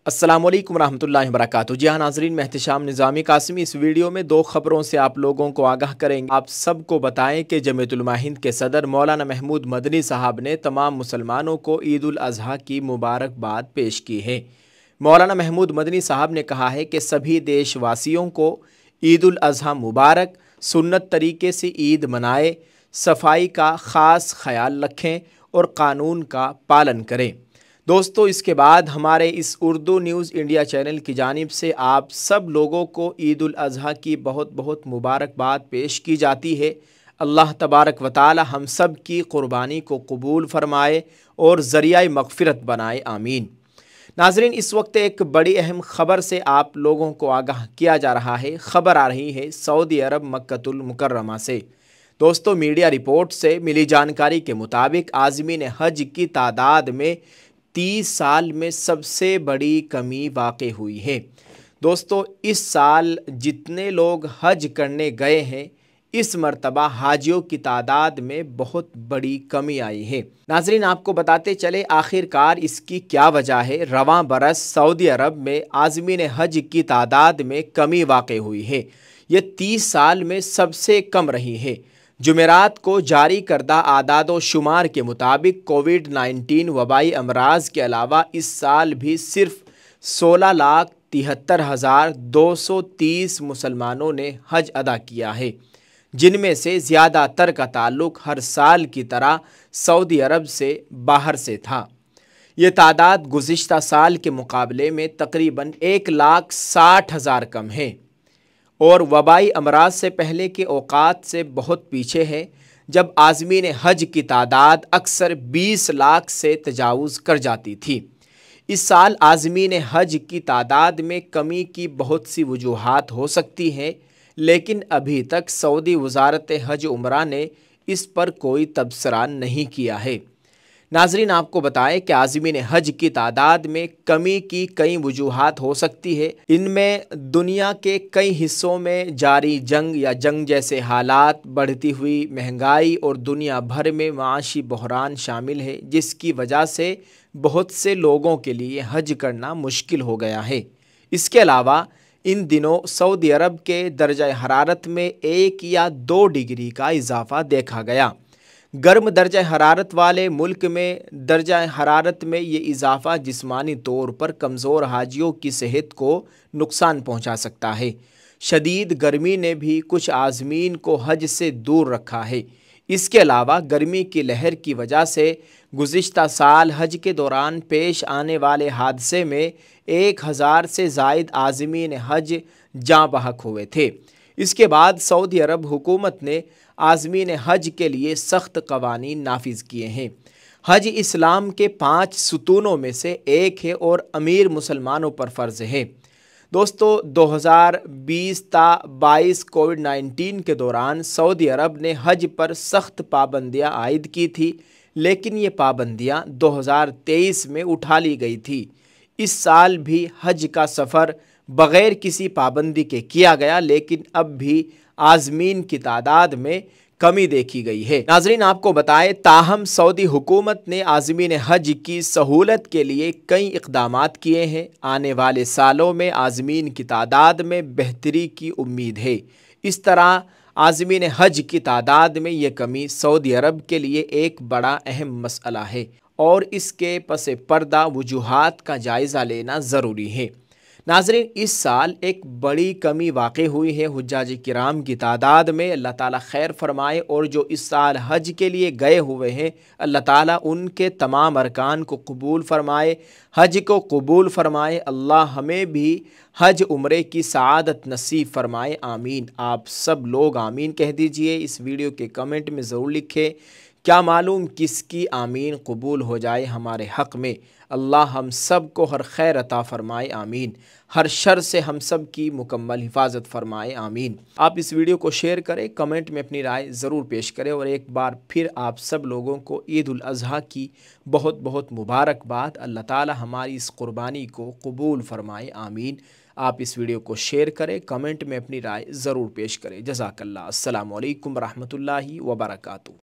अस्सलाम वालेकुम रहमतुल्लाहि व बरकातहू। जी हाँ नाज़रीन, मैं एहतिशाम निज़ामी कासिमी इस वीडियो में दो ख़बरों से आप लोगों को आगाह करेंगे। आप सबको बताएं कि जमीयतुल उलमा हिंद के सदर मौलाना महमूद मदनी साहब ने तमाम मुसलमानों को ईद उल अज़हा की मुबारकबाद पेश की है। मौलाना महमूद मदनी साहब ने कहा है कि सभी देशवासियों को ईद उल अज़हा मुबारक, सुन्नत तरीके से ईद मनाएं, सफाई का ख़ास ख्याल रखें और क़ानून का पालन करें। दोस्तों, इसके बाद हमारे इस उर्दू न्यूज़ इंडिया चैनल की जानिब से आप सब लोगों को ईद उल अज़हा की बहुत बहुत मुबारकबाद पेश की जाती है। अल्लाह तबारक व तआला हम सब की क़ुरबानी को कबूल फ़रमाए और ज़रिया मग़फ़िरत बनाए, आमीन। नाज़रीन, इस वक्त एक बड़ी अहम ख़बर से आप लोगों को आगाह किया जा रहा है। ख़बर आ रही है सऊदी अरब मक्कतुल मुकर्रमा से। दोस्तों, मीडिया रिपोर्ट से मिली जानकारी के मुताबिक आज़मीन हज की तादाद में 30 साल में सबसे बड़ी कमी वाक़ई हुई है। दोस्तों, इस साल जितने लोग हज करने गए हैं, इस मरतबा हाजियों की तादाद में बहुत बड़ी कमी आई है। नाज़रीन, आपको बताते चले आखिरकार इसकी क्या वजह है। रवां बरस सऊदी अरब में आज़मीन हज की तादाद में कमी वाक़ई हुई है। ये 30 साल में सबसे कम रही है। जुमेरात को जारी करदा आदाद शुमार के मुताबिक कोविड-19 वबाई अमराज के अलावा इस साल भी सिर्फ 16,73,230 मुसलमानों ने हज अदा किया है, जिनमें से ज़्यादातर का ताल्लुक़ हर साल की तरह सऊदी अरब से बाहर से था। ये तादाद गुज़िश्ता साल के मुकाबले में तकरीबन 1,60,000 कम है और वबाई अमराज से पहले के औक़ात से बहुत पीछे है, जब आज़मीन हज की तादाद अक्सर 20 लाख से तजावुज़ कर जाती थी। इस साल आज़मीन हज की तादाद में कमी की बहुत सी वजूहात हो सकती हैं, लेकिन अभी तक सऊदी वज़ारत हज उम्रा ने इस पर कोई तबसरा नहीं किया है। नाज़रीन, आपको बताएं कि आज़मीन हज की तादाद में कमी की कई वजूहात हो सकती है। इनमें दुनिया के कई हिस्सों में जारी जंग या जंग जैसे हालात, बढ़ती हुई महंगाई और दुनिया भर में माशी बहरान शामिल है, जिसकी वजह से बहुत से लोगों के लिए हज करना मुश्किल हो गया है। इसके अलावा इन दिनों सऊदी अरब के दर्जा हरारत में 1 या 2 डिग्री का इजाफ़ा देखा गया। गर्म दर्जा हरारत वाले मुल्क में दर्जा हरारत में ये इजाफ़ा जिस्मानी तौर पर कमज़ोर हाजियों की सेहत को नुकसान पहुंचा सकता है। शदीद गर्मी ने भी कुछ आज़मीन को हज से दूर रखा है। इसके अलावा गर्मी की लहर की वजह से गुज़िश्ता साल हज के दौरान पेश आने वाले हादसे में 1000 से ज़ायद आज़मीन हज जाँ बहक हुए थे। इसके बाद सऊदी अरब हुकूमत ने आज़मीन हज के लिए सख्त कवानीन नाफिज किए हैं। हज इस्लाम के 5 सुतूनों में से एक है और अमीर मुसलमानों पर फ़र्ज़ है। दोस्तों, 2020-22 कोविड-19 के दौरान सऊदी अरब ने हज पर सख्त पाबंदियाँ आयद की थी, लेकिन ये पाबंदियाँ 2023 में उठा ली गई थी। इस साल भी हज का सफ़र बग़ैर किसी पाबंदी के किया गया, लेकिन अब भी आज़मीन की तादाद में कमी देखी गई है। नाज़रीन, आपको बताएं, ताहम सऊदी हुकूमत ने आज़मीन हज की सहूलत के लिए कई इक़दामात किए हैं। आने वाले सालों में आज़मीन की तादाद में बेहतरी की उम्मीद है। इस तरह आज़मीन हज की तादाद में ये कमी सऊदी अरब के लिए एक बड़ा अहम मसला है और इसके पस पर्दा वजूहात का जायज़ा लेना ज़रूरी है। नाज़रीन, इस साल एक बड़ी कमी वाक़ई हुई है हुज्जाज किराम की तादाद में। अल्लाह ताला खैर फरमाए और जो इस साल हज के लिए गए हुए हैं, अल्लाह ताला उनके तमाम अरकान को कबूल फ़रमाए, हज को कबूल फ़रमाए। अल्लाह हमें भी हज उम्रे की सआदत नसीब फ़रमाए, आमीन। आप सब लोग आमीन कह दीजिए। इस वीडियो के कमेंट में ज़रूर लिखें, क्या मालूम किसकी आमीन कबूल हो जाए हमारे हक़ में। अल्लाह हम सब को हर खैर अता फ़रमाए, आमीन। हर शर से हम सब की मुकम्मल हिफाजत फ़रमाए, आमीन। आप इस वीडियो को शेयर करें, कमेंट में अपनी राय ज़रूर पेश करें और एक बार फिर आप सब लोगों को ईद उल अज़हा की बहुत बहुत मुबारकबाद। अल्लाह ताला हमारी इस क़ुरबानी को कबूल फ़रमाए, आमीन। आप इस वीडियो को शेयर करें, कमेंट में अपनी राय ज़रूर पेश करें। जज़ाकल्लाह। अस्सलामु अलैकुम रहमतुल्लाहि व बरकातहू।